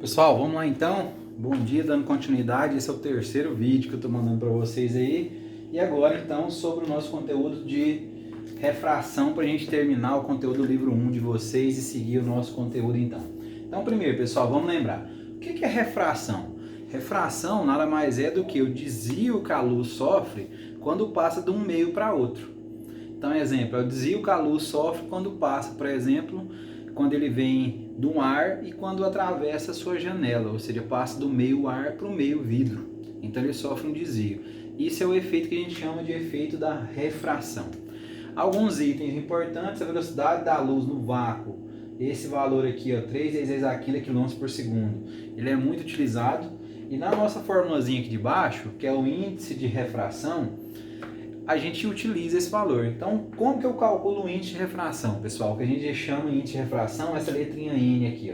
Pessoal, vamos lá então. Bom dia, dando continuidade. Esse é o terceiro vídeo que eu estou mandando para vocês aí. E agora então sobre o nosso conteúdo de refração para a gente terminar o conteúdo do livro 1 de vocês e seguir o nosso conteúdo então. Então primeiro, pessoal, vamos lembrar. O que é refração? Refração nada mais é do que o desvio que a luz sofre quando passa de um meio para outro. Então, exemplo, é o desvio que a luz sofre quando passa, por exemplo, quando ele vem do ar e quando atravessa a sua janela, ou seja, passa do meio ar para o meio vidro. Então ele sofre um desvio. Isso é o efeito que a gente chama de efeito da refração. Alguns itens importantes: a velocidade da luz no vácuo. Esse valor aqui, 3 × 10⁻⁵ km por segundo, ele é muito utilizado. E na nossa formulazinha aqui de baixo, que é o índice de refração, a gente utiliza esse valor. Então, como que eu calculo o índice de refração, pessoal? O que a gente chama de índice de refração é essa letrinha N aqui.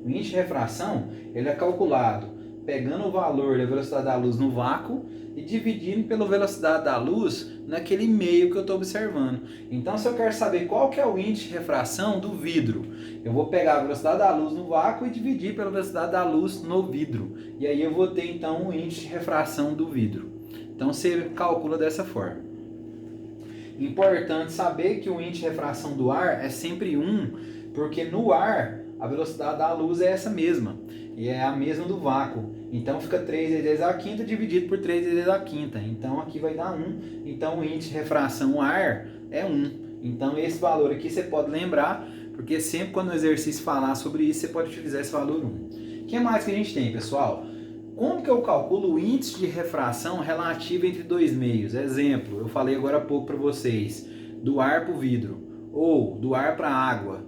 O índice de refração ele é calculado pegando o valor da velocidade da luz no vácuo e dividindo pela velocidade da luz naquele meio que eu estou observando. Então, se eu quero saber qual que é o índice de refração do vidro, eu vou pegar a velocidade da luz no vácuo e dividir pela velocidade da luz no vidro. E aí eu vou ter, então, o índice de refração do vidro. Então você calcula dessa forma. Importante saber que o índice de refração do ar é sempre 1, porque no ar a velocidade da luz é essa mesma, e é a mesma do vácuo. Então fica 3 × 10⁵ dividido por 3 × 10⁵. Então aqui vai dar 1. Então o índice de refração ar é 1. Então esse valor aqui você pode lembrar, porque sempre quando o exercício falar sobre isso, você pode utilizar esse valor 1. O que mais que a gente tem, pessoal? Como que eu calculo o índice de refração relativo entre dois meios? Exemplo, eu falei agora há pouco para vocês, do ar para o vidro, ou do ar para a água,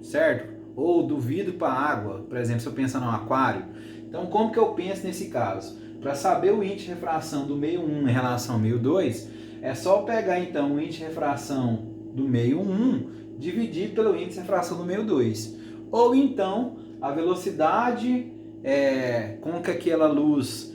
certo? Ou do vidro para a água, por exemplo, se eu pensar num aquário. Então, como que eu penso nesse caso? Para saber o índice de refração do meio 1 em relação ao meio 2, é só eu pegar então o índice de refração do meio 1 dividir pelo índice de refração do meio 2. Ou então, a velocidade com que aquela luz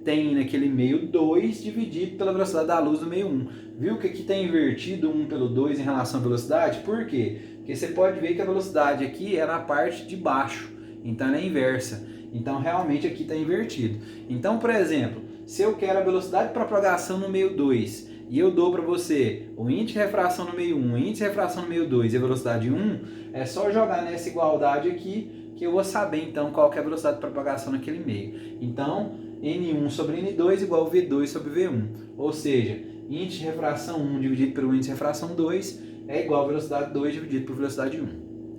tem naquele meio 2 dividido pela velocidade da luz do meio 1. Viu que aqui está invertido 1 pelo 2 em relação à velocidade? Por quê? Porque você pode ver que a velocidade aqui é na parte de baixo, então ela é inversa. Então realmente aqui está invertido. Então, por exemplo, se eu quero a velocidade de propagação no meio 2 e eu dou para você o índice de refração no meio 1, o índice de refração no meio 2 e a velocidade 1, é só jogar nessa igualdade aqui que eu vou saber então qual que é a velocidade de propagação naquele meio. Então, N1 sobre N2 igual V2 sobre V1. Ou seja, índice de refração 1 dividido pelo índice de refração 2 é igual a velocidade 2 dividido por velocidade 1.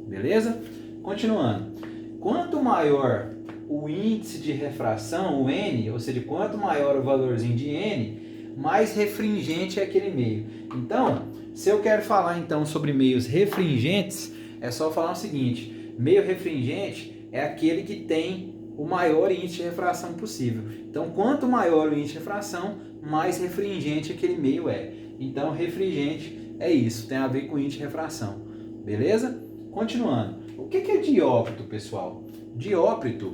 Beleza? Continuando. Quanto maior o índice de refração, o N, ou seja, quanto maior o valorzinho de N, mais refringente é aquele meio. Então, se eu quero falar então sobre meios refringentes, é só falar o seguinte: meio refringente é aquele que tem o maior índice de refração possível. Então, quanto maior o índice de refração, mais refringente aquele meio é. Então, refringente é isso, tem a ver com índice de refração. Beleza? Continuando. O que é dióptrico, pessoal? Dióptrico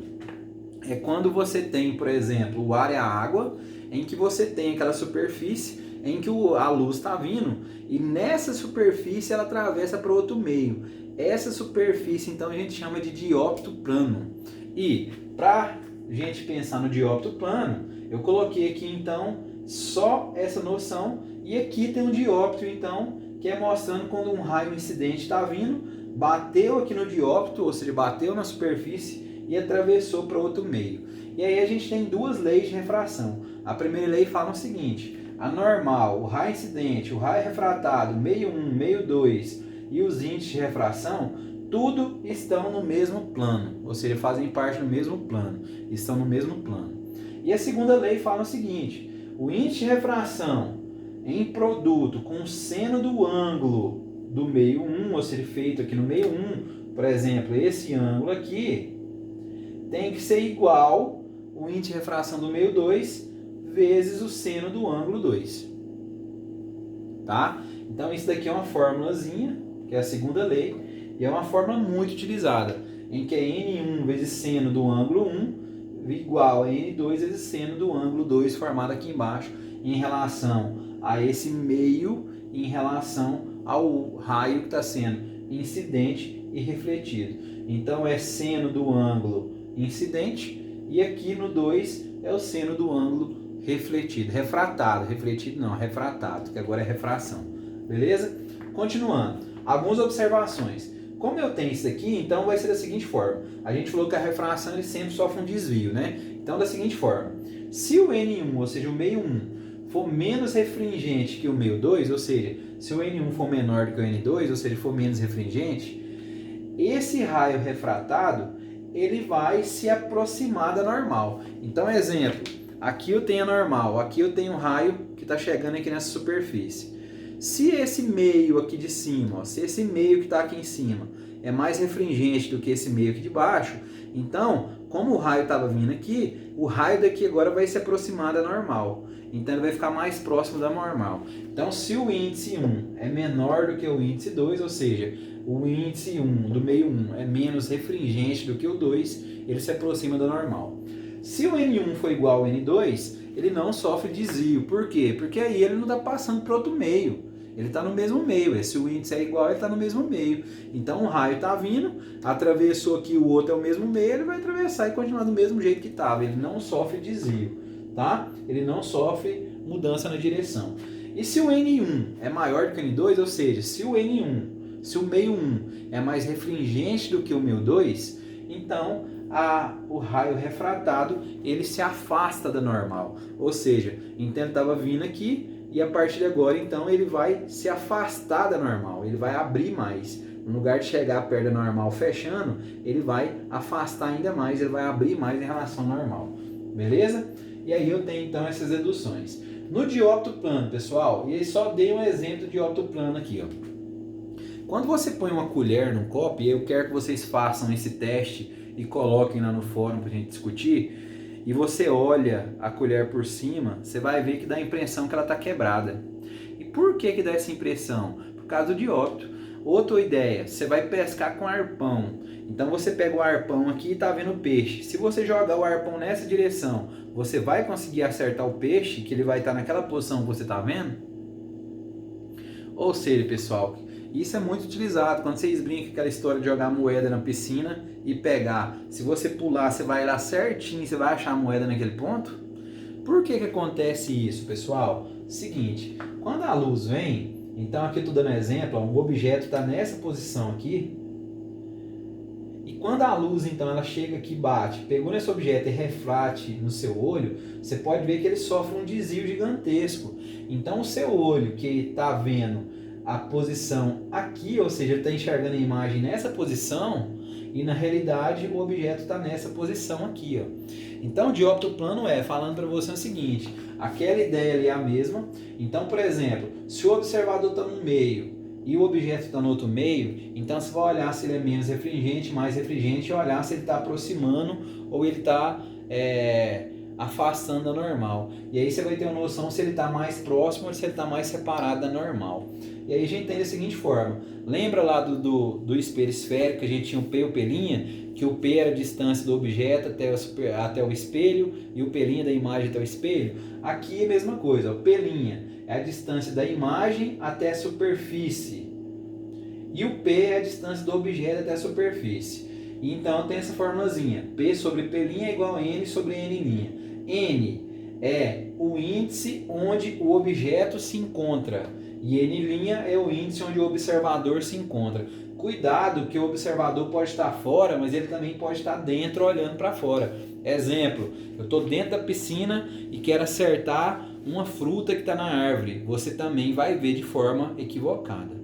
é quando você tem, por exemplo, o ar e a água, em que você tem aquela superfície em que a luz está vindo e nessa superfície ela atravessa para outro meio. Essa superfície, então, a gente chama de dióptrico plano. E, para a gente pensar no dióptrico plano, eu coloquei aqui, então, só essa noção. E aqui tem um dióptrico, então, que é mostrando quando um raio incidente está vindo, bateu aqui no dióptrico, ou seja, bateu na superfície e atravessou para outro meio. E aí a gente tem duas leis de refração. A primeira lei fala o seguinte: a normal, o raio incidente, o raio refratado, meio 1, meio 2... e os índices de refração, tudo estão no mesmo plano, ou seja, fazem parte do mesmo plano, estão no mesmo plano. E a segunda lei fala o seguinte: o índice de refração em produto com seno do ângulo do meio 1, ou seja, feito aqui no meio 1, por exemplo, esse ângulo aqui, tem que ser igual o índice de refração do meio 2 vezes o seno do ângulo 2. Tá? Então isso daqui é uma formulazinha, que é a segunda lei, e é uma fórmula muito utilizada, em que é N1 vezes seno do ângulo 1 igual a N2 vezes seno do ângulo 2, formado aqui embaixo, em relação a esse meio, em relação ao raio que está sendo incidente e refletido. Então é seno do ângulo incidente, e aqui no 2 é o seno do ângulo refletido, refratado, que agora é refração, beleza? Continuando, algumas observações. Como eu tenho isso aqui, então vai ser da seguinte forma, a gente falou que a refração ele sempre sofre um desvio, né? Então da seguinte forma, se o N1, ou seja, o meio 1, for menos refringente que o meio 2, ou seja, se o N1 for menor do que o N2, ou seja, for menos refringente, esse raio refratado, ele vai se aproximar da normal. Então, exemplo, aqui eu tenho a normal, aqui eu tenho um raio que está chegando aqui nessa superfície. Se esse meio aqui de cima, ó, se esse meio que está aqui em cima é mais refringente do que esse meio aqui de baixo, então, como o raio estava vindo aqui, o raio daqui agora vai se aproximar da normal. Então ele vai ficar mais próximo da normal. Então se o índice 1 é menor do que o índice 2, ou seja, o índice 1 do meio 1 é menos refringente do que o 2, ele se aproxima da normal. Se o N1 for igual ao N2, ele não sofre desvio. Por quê? Porque aí ele não está passando para outro meio. Ele está no mesmo meio. Se o índice é igual, ele está no mesmo meio. Então o raio está vindo, atravessou aqui, o outro é o mesmo meio, ele vai atravessar e continuar do mesmo jeito que estava. Ele não sofre desvio, tá? Ele não sofre mudança na direção. E se o N1 é maior do que o N2, ou seja, se o meio 1 é mais refringente do que o meio 2, então o raio refratado ele se afasta da normal. Ou seja, então ele estava vindo aqui, e a partir de agora, então, ele vai se afastar da normal, ele vai abrir mais. No lugar de chegar perto da normal fechando, ele vai afastar ainda mais, ele vai abrir mais em relação ao normal. Beleza? E aí eu tenho, então, essas deduções. No dióptro plano, pessoal, e aí só dei um exemplo de dióptro plano aqui, ó. Quando você põe uma colher num copo, e eu quero que vocês façam esse teste e coloquem lá no fórum para a gente discutir, e você olha a colher por cima, você vai ver que dá a impressão que ela está quebrada. E por que dá essa impressão? Por causa do dióptro. Outra ideia, você vai pescar com arpão. Então você pega o arpão aqui e está vendo o peixe. Se você jogar o arpão nessa direção, você vai conseguir acertar o peixe, que ele vai estar naquela posição que você está vendo? Ou seja, pessoal, isso é muito utilizado quando vocês brincam com aquela história de jogar moeda na piscina e pegar. Se você pular, você vai lá certinho, você vai achar a moeda naquele ponto? Por que acontece isso, pessoal? Seguinte, quando a luz vem, então aqui eu estou dando um exemplo, ó, um objeto está nessa posição aqui, e quando a luz então ela chega aqui, bate, pegou nesse objeto e refrate no seu olho, você pode ver que ele sofre um desvio gigantesco. Então o seu olho que está vendo a posição aqui, ou seja, ele está enxergando a imagem nessa posição, e na realidade o objeto está nessa posição aqui, ó. Então o dióptro plano falando para você o seguinte, aquela ideia ali é a mesma. Então, por exemplo, se o observador está no meio e o objeto está no outro meio, então você vai olhar se ele é menos refringente, mais refringente, e olhar se ele está aproximando ou ele está afastando da normal. E aí você vai ter uma noção se ele está mais próximo ou se ele está mais separado da normal. E aí a gente tem da seguinte forma, lembra lá do espelho esférico que a gente tinha o P e o P'linha, que o P era a distância do objeto até o espelho e o P'linha da imagem até o espelho? Aqui é a mesma coisa, o P'linha é a distância da imagem até a superfície e o P é a distância do objeto até a superfície. E então tem essa formulazinha, P sobre P'linha é igual a N sobre N'. N é o índice onde o objeto se encontra. E N' é o índice onde o observador se encontra. Cuidado que o observador pode estar fora, mas ele também pode estar dentro olhando para fora. Exemplo, eu estou dentro da piscina e quero acertar uma fruta que está na árvore. Você também vai ver de forma equivocada.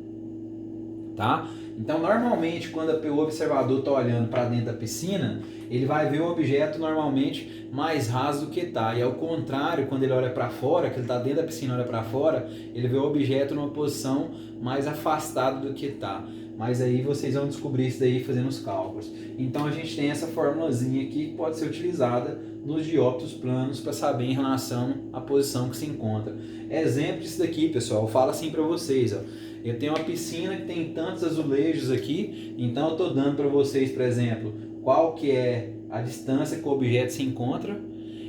Tá? Então, normalmente, quando o observador está olhando para dentro da piscina, ele vai ver o objeto normalmente mais raso do que está. E ao contrário, quando ele olha para fora, que ele está dentro da piscina e olha para fora, ele vê o objeto numa posição mais afastada do que está. Mas aí vocês vão descobrir isso daí fazendo os cálculos. Então a gente tem essa formulazinha aqui que pode ser utilizada nos dióptros planos para saber em relação à posição que se encontra. Exemplo disso daqui, pessoal, eu falo assim para vocês, ó. Eu tenho uma piscina que tem tantos azulejos aqui, então eu estou dando para vocês, por exemplo, qual que é a distância que o objeto se encontra,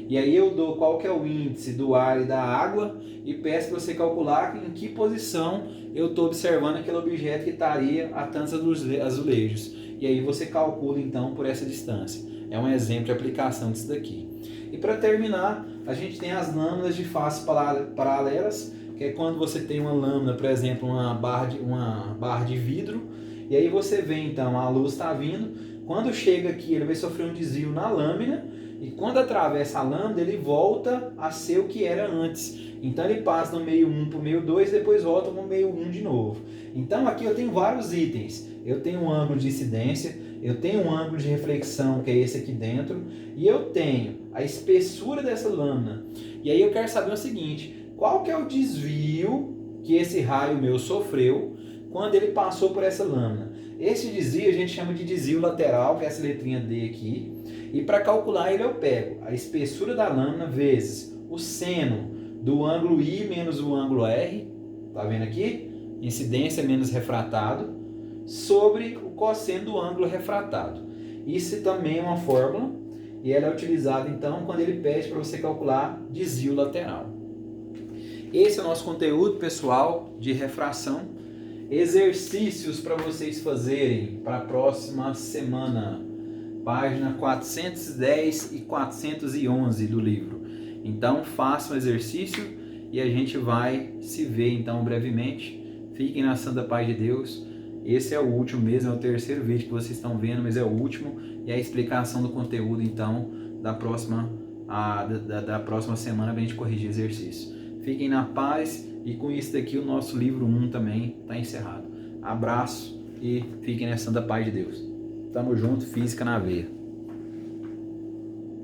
e aí eu dou qual que é o índice do ar e da água, e peço para você calcular em que posição eu estou observando aquele objeto que estaria a tantos azulejos. E aí você calcula então por essa distância. é um exemplo de aplicação disso daqui. E para terminar, a gente tem as lâminas de faces paralelas, que é quando você tem uma lâmina, por exemplo, uma barra de vidro, e aí você vê então, a luz está vindo, quando chega aqui ele vai sofrer um desvio na lâmina, e quando atravessa a lâmina ele volta a ser o que era antes. Então ele passa do meio 1 para o meio 2 e depois volta para o meio 1 de novo. Então aqui eu tenho vários itens. Eu tenho um ângulo de incidência, eu tenho um ângulo de reflexão, que é esse aqui dentro, e eu tenho a espessura dessa lâmina. E aí eu quero saber o seguinte, qual que é o desvio que esse raio meu sofreu quando ele passou por essa lâmina? Esse desvio a gente chama de desvio lateral, que é essa letrinha D aqui. E para calcular ele eu pego a espessura da lâmina vezes o seno do ângulo I menos o ângulo R, tá vendo aqui? Incidência menos refratado, sobre o cosseno do ângulo refratado. Isso também é uma fórmula e ela é utilizada então quando ele pede para você calcular desvio lateral. Esse é o nosso conteúdo, pessoal, de refração. Exercícios para vocês fazerem para a próxima semana. Página 410 e 411 do livro. Então façam o exercício e a gente vai se ver então brevemente. Fiquem na santa paz de Deus. Esse é o último mesmo, é o terceiro vídeo que vocês estão vendo, mas é o último. E a explicação do conteúdo então da próxima semana para a gente corrigir exercício. Fiquem na paz e com isso daqui o nosso livro 1 também está encerrado. Abraço e fiquem na santa paz de Deus. Tamo junto, física na veia.